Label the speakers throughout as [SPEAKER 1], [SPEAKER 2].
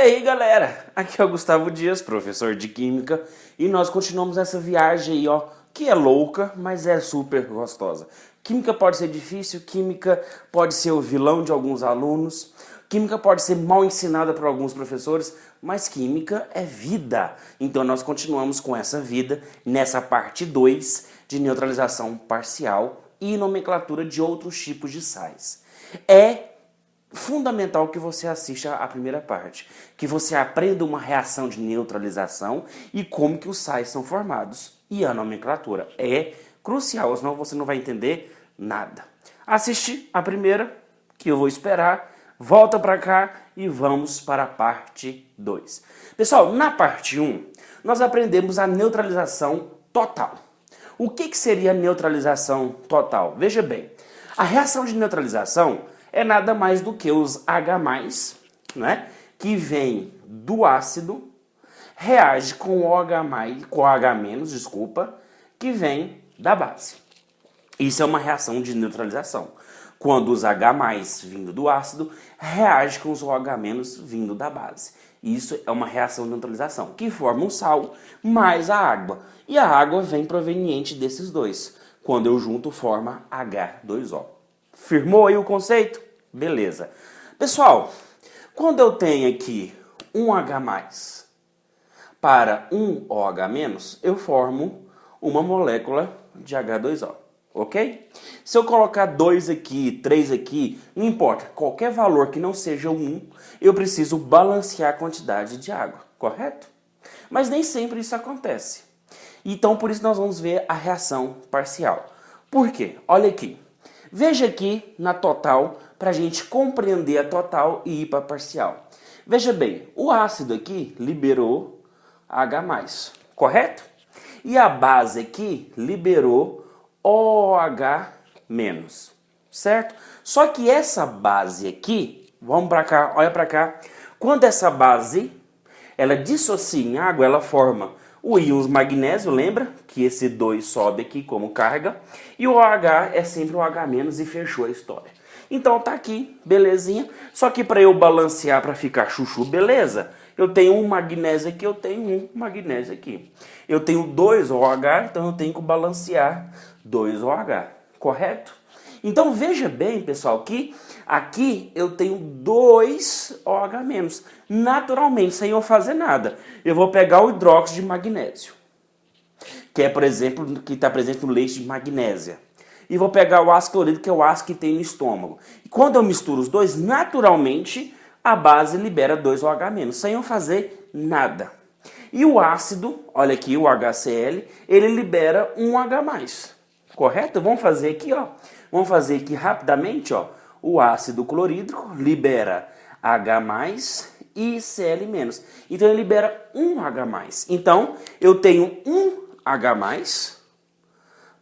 [SPEAKER 1] aí, galera? Aqui é o Gustavo Dias, professor de Química, e nós continuamos essa viagem aí, ó, que é louca, mas é super gostosa. Química pode ser difícil, química pode ser o vilão de alguns alunos, química pode ser mal ensinada por alguns professores, mas química é vida. Então nós continuamos com essa vida nessa parte 2 de neutralização parcial e nomenclatura de outros tipos de sais. É fundamental que você assista a primeira parte, que você aprenda uma reação de neutralização e como que os sais são formados. E a nomenclatura é crucial, senão você não vai entender nada. Assiste a primeira, que eu vou esperar, volta para cá e vamos para a parte 2. Pessoal, na parte 1, nós aprendemos a neutralização total. O que seria a neutralização total? Veja bem, a reação de neutralização é nada mais do que os H+, né, que vem do ácido, reage com o H-, que vem da base. Isso é uma reação de neutralização. Quando os H+ vindo do ácido reage com os OH- vindo da base. Isso é uma reação de neutralização, que forma um sal mais a água. E a água vem proveniente desses dois. Quando eu junto, forma H2O. Firmou aí o conceito? Beleza. Pessoal, quando eu tenho aqui um H+ para um OH-, eu formo uma molécula de H2O, ok? Se eu colocar 2 aqui, 3 aqui, não importa, qualquer valor que não seja 1, eu preciso balancear a quantidade de água, correto? Mas nem sempre isso acontece. Então, por isso nós vamos ver a reação parcial. Por quê? Olha aqui. Veja aqui na total, para a gente compreender a total e ir para a parcial. Veja bem, o ácido aqui liberou H+, correto? E a base aqui liberou OH-, certo? Só que essa base aqui, vamos para cá, olha para cá, quando essa base, ela dissocia em água, ela forma o íon magnésio, lembra? Que esse 2 sobe aqui como carga. E o OH é sempre o H- e fechou a história. Então tá aqui, belezinha. Só que para eu balancear, para ficar chuchu, beleza? Eu tenho um magnésio aqui, eu tenho um magnésio aqui. Eu tenho 2 OH, então eu tenho que balancear 2 OH, correto? Então veja bem, pessoal, que aqui eu tenho 2 OH-, naturalmente, sem eu fazer nada. Eu vou pegar o hidróxido de magnésio, que é, por exemplo, que está presente no leite de magnésia. E vou pegar o ácido clorídrico, que é o ácido que tem no estômago. E quando eu misturo os dois, naturalmente, a base libera 2 OH-, sem eu fazer nada. E o ácido, olha aqui, o HCl, ele libera um H+, correto? Vamos fazer aqui, ó. Vamos fazer aqui rapidamente, ó. O ácido clorídrico libera H+ e Cl-. Então ele libera um H+. Então eu tenho um H+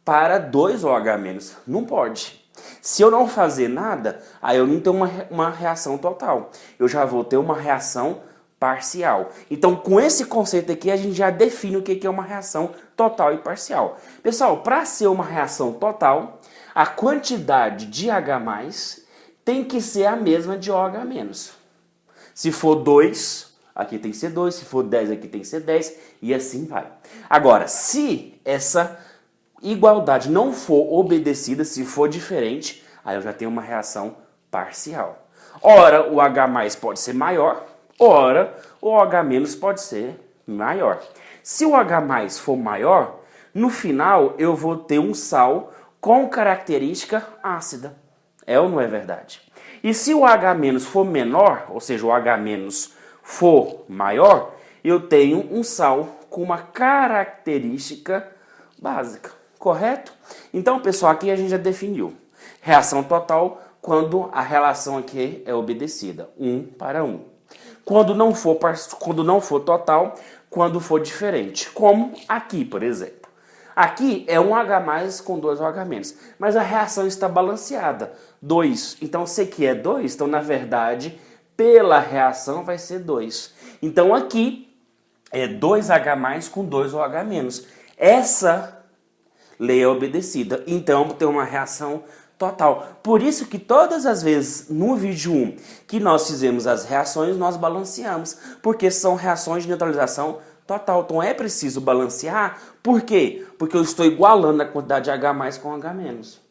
[SPEAKER 1] para 2 OH-. Não pode. Se eu não fazer nada, aí eu não tenho uma reação total. Eu já vou ter uma reação parcial. Então, com esse conceito aqui, a gente já define o que é uma reação total e parcial. Pessoal, para ser uma reação total, a quantidade de H+ tem que ser a mesma de OH-. Se for 2, aqui tem que ser 2. Se for 10, aqui tem que ser 10. E assim vai. Agora, se essa igualdade não for obedecida, se for diferente, aí eu já tenho uma reação parcial. Ora, o H+ pode ser maior, ora, o OH- pode ser maior. Se o H+ for maior, no final eu vou ter um sal com característica ácida. É ou não é verdade? E se o H- for menor, ou seja, o H- for maior, eu tenho um sal com uma característica básica. Correto? Então, pessoal, aqui a gente já definiu. Reação total quando a relação aqui é obedecida. 1 para 1. Quando não for total, quando for diferente. Como aqui, por exemplo. Aqui é um H+ com 2 OH-. Mas a reação está balanceada. 2. Então, se aqui é 2, então, na verdade, pela reação vai ser 2. Então, aqui é 2 H+ com 2 OH-. Essa lei é obedecida. Então, tem uma reação total. Por isso que todas as vezes no vídeo 1 que nós fizemos as reações, nós balanceamos, porque são reações de neutralização total. Então é preciso balancear, por quê? Porque eu estou igualando a quantidade de H+ com H-.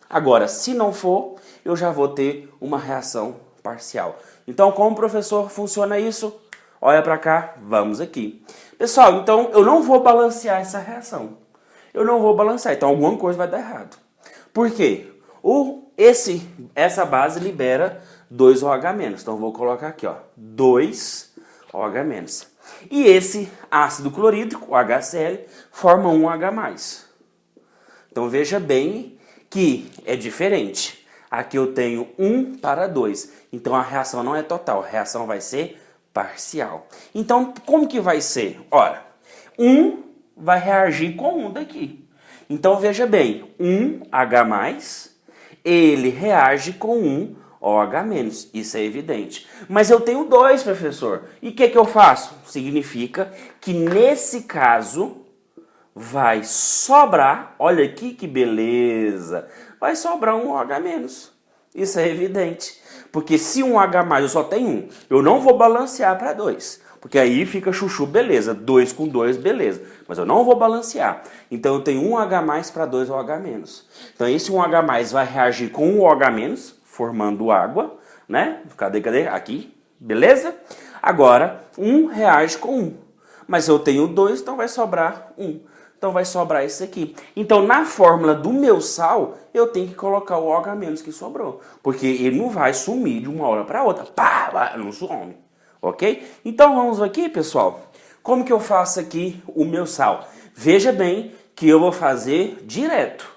[SPEAKER 1] Agora, se não for, eu já vou ter uma reação parcial. Então, como professor funciona isso? Olha para cá, vamos aqui. Pessoal, então eu não vou balancear essa reação. Eu não vou balancear, então alguma coisa vai dar errado. Por quê? Essa base libera 2OH-. Então eu vou colocar aqui, ó, 2OH-. E esse ácido clorídrico, o HCl, forma um H+. Então veja bem que é diferente. Aqui eu tenho 1 para 2. Então a reação não é total, a reação vai ser parcial. Então como que vai ser? Ora, 1 vai reagir com 1 daqui. Então veja bem, 1H+, ele reage com 1OH-. Isso é evidente. Mas eu tenho 2, professor. E o que eu faço? Significa que nesse caso vai sobrar, olha aqui que beleza, vai sobrar um OH-. Isso é evidente. Porque se um H+, eu só tenho 1, eu não vou balancear para 2. Porque aí fica chuchu, beleza. 2 com 2, beleza. Mas eu não vou balancear. Então eu tenho 1H+ para 2OH-. Então esse 1H+ vai reagir com 1OH-, formando água, né? Cadê? Aqui. Beleza? Agora, 1 reage com 1. Mas eu tenho 2, então vai sobrar 1. Então vai sobrar esse aqui. Então na fórmula do meu sal, eu tenho que colocar o OH- que sobrou. Porque ele não vai sumir de uma hora para outra. Pá, não some. Ok? Então vamos aqui, pessoal. Como que eu faço aqui o meu sal? Veja bem que eu vou fazer direto.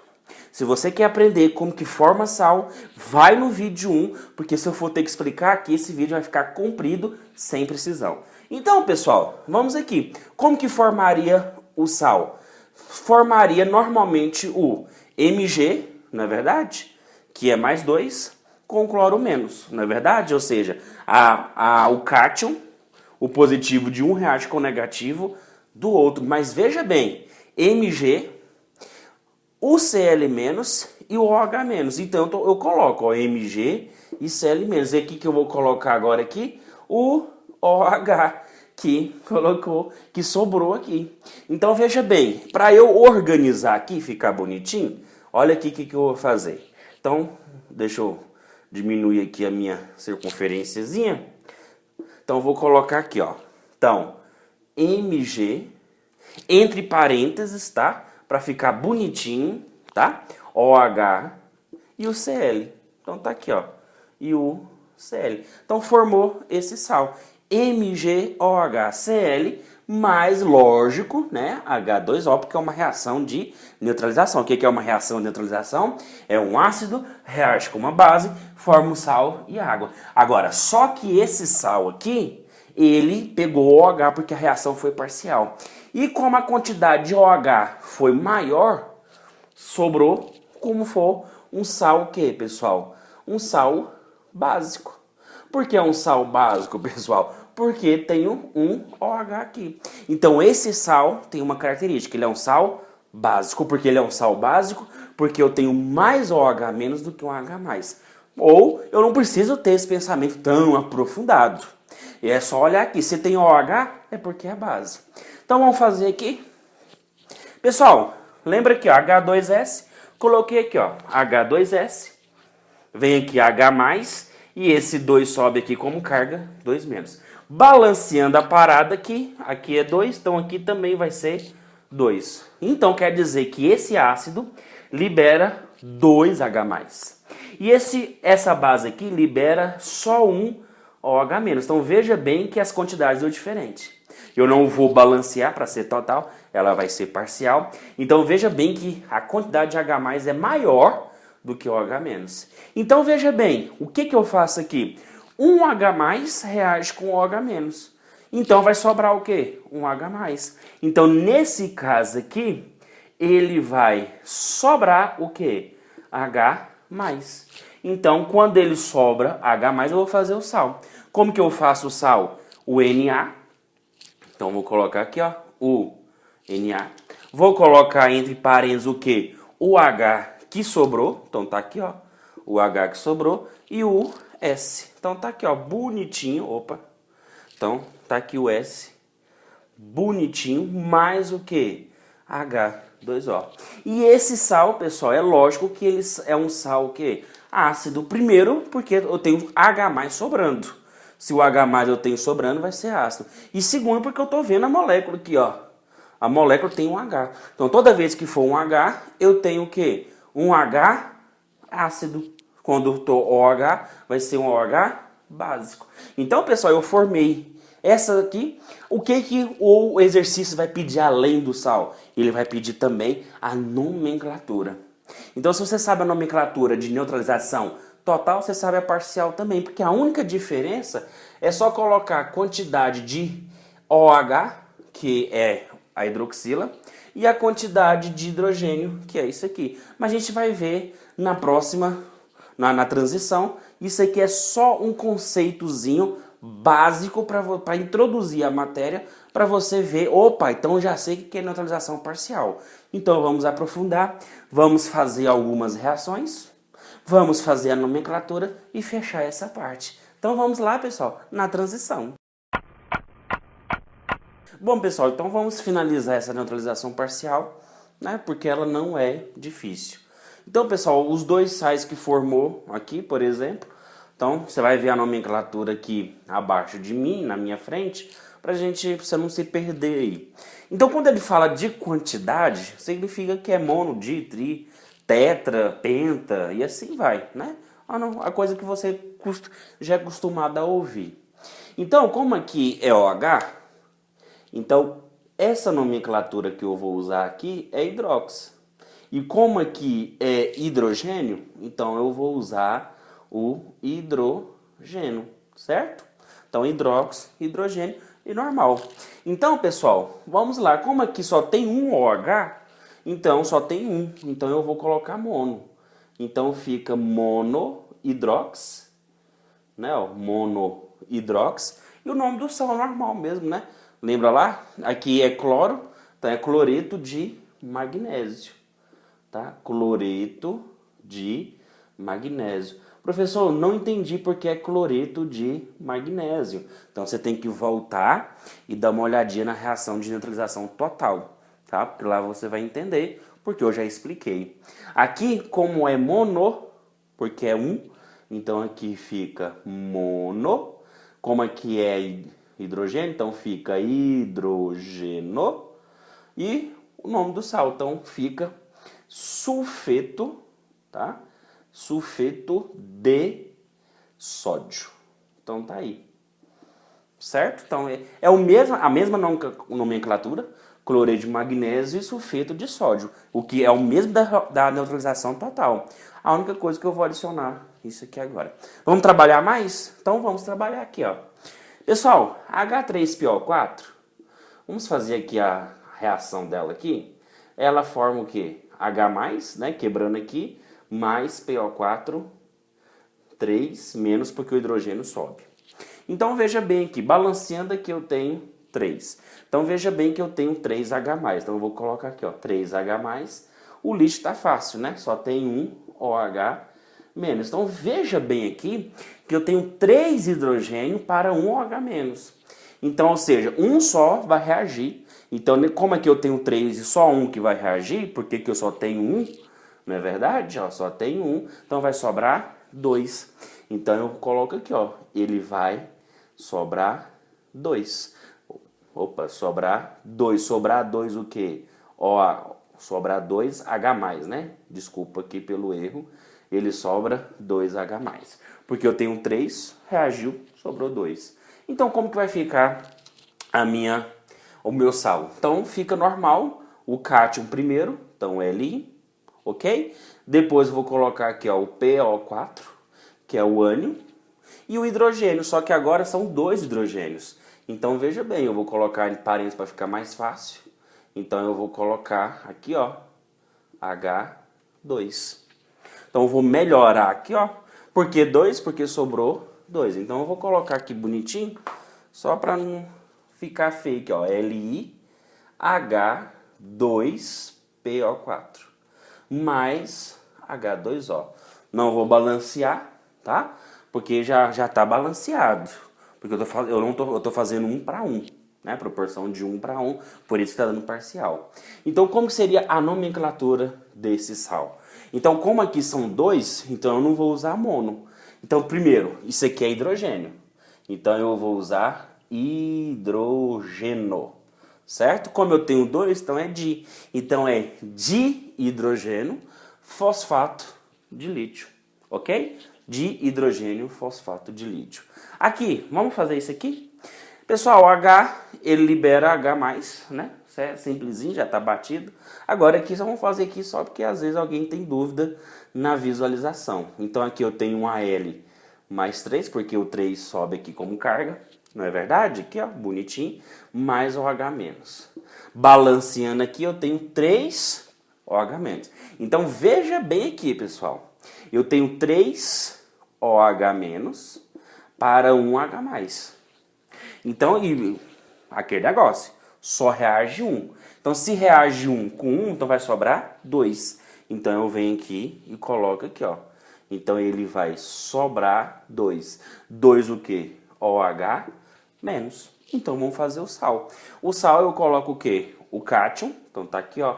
[SPEAKER 1] Se você quer aprender como que forma sal, vai no vídeo 1, porque se eu for ter que explicar aqui, esse vídeo vai ficar comprido sem precisão. Então, pessoal, vamos aqui. Como que formaria o sal? Formaria normalmente o Mg, não é verdade? Que é mais 2, com cloro menos, não é verdade? Ou seja, o cátion, o positivo de um reage com o negativo do outro. Mas veja bem, Mg, o Cl- e o OH-. Então eu coloco ó, Mg e Cl-. E aqui que eu vou colocar agora aqui o OH que sobrou aqui. Então veja bem, para eu organizar aqui, ficar bonitinho, olha aqui o que eu vou fazer. Então, deixa eu diminuir aqui a minha circunferênciazinha. Então eu vou colocar aqui, ó. Então, Mg, entre parênteses, tá? Para ficar bonitinho, tá? OH e o Cl. Então tá aqui, ó. E o Cl. Então formou esse sal. MgOHCl mais, lógico, né, H2O, porque é uma reação de neutralização. O que é uma reação de neutralização? É um ácido, reage com uma base, forma o sal e água. Agora, só que esse sal aqui, ele pegou OH porque a reação foi parcial. E como a quantidade de OH foi maior, sobrou como for um sal o quê, pessoal? Um sal básico. Por que é um sal básico, pessoal? Porque tem um OH aqui. Então esse sal tem uma característica, ele é um sal básico. Por que ele é um sal básico? Porque eu tenho mais OH- do que um H+. Ou eu não preciso ter esse pensamento tão aprofundado. E é só olhar aqui, se tem OH, é porque é a base. Então vamos fazer aqui. Pessoal, lembra aqui, ó, H2S, coloquei aqui, ó, H2S, vem aqui H+, e esse 2 sobe aqui como carga, 2-. Balanceando a parada aqui é 2, então aqui também vai ser 2. Então quer dizer que esse ácido libera 2H+. E essa base aqui libera só um OH-. Então veja bem que as quantidades são diferentes. Eu não vou balancear para ser total, ela vai ser parcial. Então veja bem que a quantidade de H+ é maior do que o OH-. Então veja bem, o que eu faço aqui? Um H+ reage com OH-. Então vai sobrar o quê? Um H+. Então nesse caso aqui, ele vai sobrar o quê? H+. Então quando ele sobra H+, eu vou fazer o sal. Como que eu faço o sal? O Na. Então vou colocar aqui, ó, o Na. Vou colocar entre parênteses o quê? O H que sobrou. Então tá aqui, ó, o H que sobrou e o S. Então tá aqui, ó, bonitinho, opa. Então tá aqui o S, bonitinho, mais o que? H2O. E esse sal, pessoal, é lógico que ele é um sal o quê? Ácido. Primeiro, porque eu tenho H+ sobrando. Se o H+ eu tenho sobrando, vai ser ácido. E segundo, porque eu tô vendo a molécula aqui, ó. A molécula tem um H. Então, toda vez que for um H, eu tenho o quê? Um H ácido. Quando eu tô OH, vai ser um OH básico. Então, pessoal, eu formei essa aqui. O que o exercício vai pedir além do sal? Ele vai pedir também a nomenclatura. Então, se você sabe a nomenclatura de neutralização total, você sabe a parcial também. Porque a única diferença é só colocar a quantidade de OH, que é a hidroxila, e a quantidade de hidrogênio, que é isso aqui. Mas a gente vai ver na próxima, na transição. Isso aqui é só um conceitozinho básico para introduzir a matéria, para você ver, opa, então já sei o que é neutralização parcial. Então vamos aprofundar, vamos fazer algumas reações, vamos fazer a nomenclatura e fechar essa parte. Então vamos lá, pessoal, na transição. Bom, pessoal, então vamos finalizar essa neutralização parcial, né? Porque ela não é difícil. Então, pessoal, os dois sais que formou aqui, por exemplo, então você vai ver a nomenclatura aqui abaixo de mim, na minha frente, pra você não se perder aí. Então, quando ele fala de quantidade, significa que é mono, di, tri, tetra, penta e assim vai, né? A coisa que você já é acostumado a ouvir. Então, como aqui é OH, então essa nomenclatura que eu vou usar aqui é hidrox. E como aqui é hidrogênio, então eu vou usar o hidrogênio, certo? Então hidrox, hidrogênio e normal. Então, pessoal, vamos lá. Como aqui só tem um OH, então só tem um. Então eu vou colocar mono. Então fica monohidrox, né? Ó, monohidrox. E o nome do sal normal mesmo, né? Lembra lá? Aqui é cloro, então é cloreto de magnésio, tá? Cloreto de magnésio. Professor, não entendi porque é cloreto de magnésio. Então você tem que voltar e dar uma olhadinha na reação de neutralização total, tá? Porque lá você vai entender, porque eu já expliquei. Aqui, como é mono, porque é um, então aqui fica mono. Como aqui é hidrogênio, então fica hidrogeno. E o nome do sal, então fica sulfeto, tá? Sulfeto de sódio. Então tá aí. Certo? Então é a mesma nomenclatura, cloreto de magnésio e sulfeto de sódio, o que é o mesmo da neutralização total. A única coisa que eu vou adicionar isso aqui agora. Vamos trabalhar mais? Então vamos trabalhar aqui, ó. Pessoal, H3PO4, vamos fazer aqui a reação dela aqui. Ela forma o quê? H+, né, quebrando aqui, mais PO4, 3, menos porque o hidrogênio sobe. Então veja bem aqui, balanceando aqui eu tenho 3. Então veja bem que eu tenho 3H+. Então eu vou colocar aqui, ó, 3H+. O lixo está fácil, né? Só tem um OH menos. Então veja bem aqui que eu tenho 3 hidrogênio para um OH menos. Então, ou seja, um só vai reagir. Então, como é que eu tenho 3 e só um que vai reagir? Por que eu só tenho um? Não é verdade? Ó, só tenho um. Então vai sobrar 2. Então eu coloco aqui, ó, ele vai sobrar 2. Opa, sobrar 2. Sobrar 2 o quê? Ó, sobrar 2H+, né? Desculpa aqui pelo erro. Ele sobra 2H+. Porque eu tenho 3, reagiu, sobrou 2. Então como que vai ficar o meu sal? Então fica normal, o cátion primeiro, então Li, ok? Depois eu vou colocar aqui, ó, o PO4, que é o ânion, e o hidrogênio, só que agora são 2 hidrogênios. Então veja bem, eu vou colocar em parênteses para ficar mais fácil. Então eu vou colocar aqui, ó, H2. Então eu vou melhorar aqui, ó. Por que 2? Porque sobrou 2. Então eu vou colocar aqui bonitinho, só para não ficar fake, ó. LiH2PO4 mais H2O. Não vou balancear, tá? Porque já tá balanceado. Porque eu tô fazendo 1 para 1, né? Proporção de 1 para 1, por isso está dando parcial. Então, como seria a nomenclatura desse sal? Então, como aqui são 2, então eu não vou usar mono. Então, primeiro, isso aqui é hidrogênio. Então, eu vou usar hidrogênio. Certo? Como eu tenho 2, então é di. Então, é dihidrogênio fosfato de lítio. Ok? Dihidrogênio fosfato de lítio. Aqui, vamos fazer isso aqui? Pessoal, o H, ele libera H+, né? Isso é simplesinho, já está batido. Agora aqui, só vamos fazer aqui só porque às vezes alguém tem dúvida na visualização. Então aqui eu tenho um Al mais 3, porque o 3 sobe aqui como carga. Não é verdade? Aqui, ó, bonitinho. Mais OH-. Balanceando aqui, eu tenho 3 OH-. Então veja bem aqui, pessoal. Eu tenho 3 OH- para 1 H+. Então, aquele negócio, só reage 1. Então, se reage 1 com 1, então vai sobrar 2. Então, eu venho aqui e coloco aqui, ó. Então, ele vai sobrar 2. 2 o quê? OH-. Então, vamos fazer o sal. O sal eu coloco o quê? O cátion, então tá aqui, ó,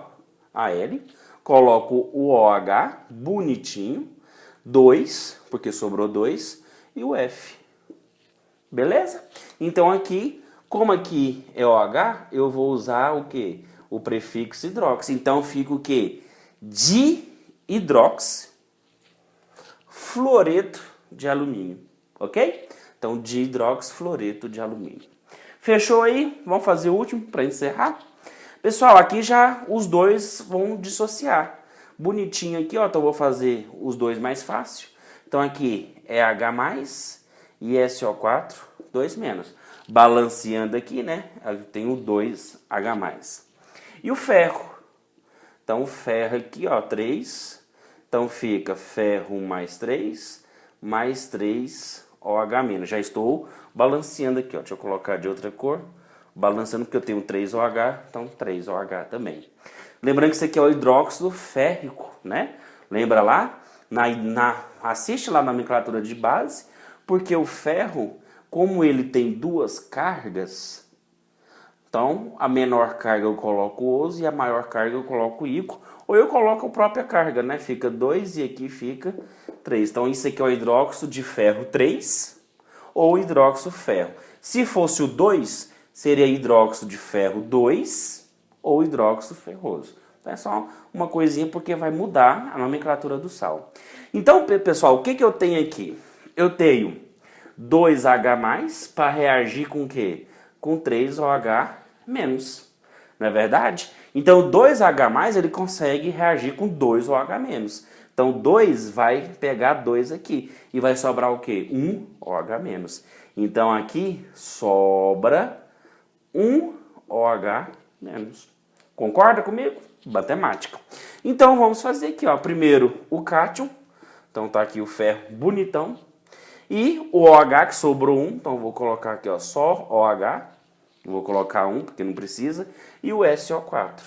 [SPEAKER 1] Al. Coloco o OH, bonitinho. 2, porque sobrou 2. E o F. Beleza? Então aqui, como aqui é OH, eu vou usar o quê? O prefixo hidrox. Então fica o quê? Dihidroxifluoreto de alumínio. Ok? Então dihidroxifluoreto de alumínio. Fechou aí? Vamos fazer o último para encerrar? Pessoal, aqui já os dois vão dissociar. Bonitinho aqui, ó. Então eu vou fazer os dois mais fácil. Então aqui é H+, e SO4, 2-. Balanceando aqui, né? Eu tenho 2H+. E o ferro? Então, o ferro aqui, ó, 3. Então, fica ferro mais 3 OH-. Já estou balanceando aqui, ó. Deixa eu colocar de outra cor. Balanceando porque eu tenho 3OH, então 3OH também. Lembrando que isso aqui é o hidróxido férrico, né? Lembra lá? Assiste lá na nomenclatura de base. Porque o ferro, como ele tem 2 cargas, então a menor carga eu coloco o oso e a maior carga eu coloco o íon, ou eu coloco a própria carga, né? Fica 2 e aqui fica 3. Então isso aqui é o hidróxido de ferro 3 ou hidróxido ferro. Se fosse o 2, seria hidróxido de ferro 2 ou hidróxido ferroso. Então é só uma coisinha porque vai mudar a nomenclatura do sal. Então, pessoal, o que eu tenho aqui? Eu tenho 2H+, para reagir com o quê? Com 3OH-. Não é verdade? Então, 2H+, ele consegue reagir com 2OH-. Então, 2 vai pegar 2 aqui. E vai sobrar o quê? 1OH-. Então, aqui sobra 1OH-. Concorda comigo? Matemática. Então, vamos fazer aqui, ó. Primeiro, o cátion. Então, tá aqui o ferro bonitão. E o OH que sobrou 1, então eu vou colocar aqui, ó, só OH. Vou colocar 1 porque não precisa. E o SO4.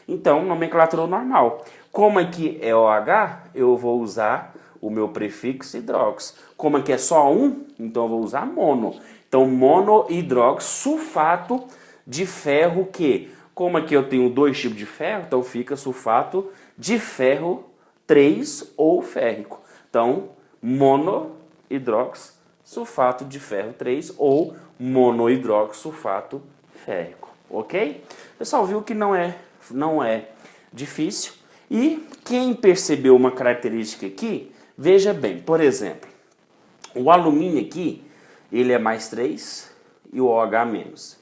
[SPEAKER 1] Então, nomenclatura normal. Como aqui é OH, eu vou usar o meu prefixo hidrox. Como aqui é só 1, então eu vou usar mono. Então, monohidroxsulfato de ferro que? Como aqui eu tenho 2 tipos de ferro, então fica sulfato de ferro 3 ou férrico. Então, monohidroxsulfato de ferro 3 ou monohidroxsulfato férrico, ok? Pessoal, viu que não é difícil. E quem percebeu uma característica aqui, veja bem, por exemplo, o alumínio aqui, ele é mais 3 e o OH-.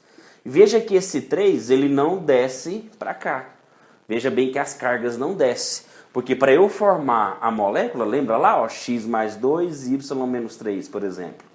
[SPEAKER 1] Veja que esse 3, ele não desce para cá. Veja bem que as cargas não descem. Porque para eu formar a molécula, lembra lá, ó, x mais 2 e y menos 3, por exemplo.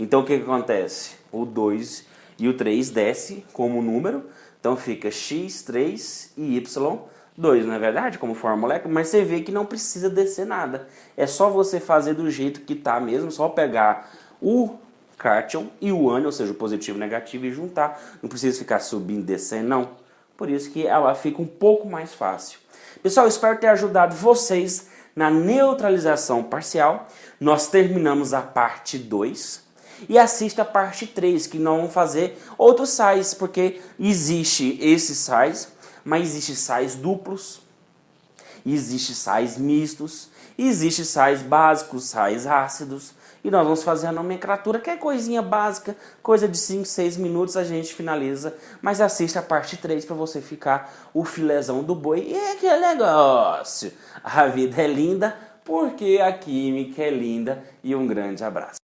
[SPEAKER 1] Então, o que acontece? O 2 e o 3 desce como número. Então, fica x, 3 e y, 2, não é verdade? Como forma a molécula. Mas você vê que não precisa descer nada. É só você fazer do jeito que está mesmo. Só pegar o cátion e o ânion, ou seja, o positivo e o negativo, e juntar. Não precisa ficar subindo e descendo, não. Por isso que ela fica um pouco mais fácil. Pessoal, espero ter ajudado vocês na neutralização parcial. Nós terminamos a parte 2 e assista a parte 3, que nós vamos fazer outros sais, porque existe esses sais, mas existe sais duplos, existe sais mistos, existe sais básicos, sais ácidos, e nós vamos fazer a nomenclatura, que é coisinha básica, coisa de 5, 6 minutos a gente finaliza, mas assista a parte 3 para você ficar o filézão do boi. E é aquele negócio, a vida é linda porque a química é linda, e um grande abraço.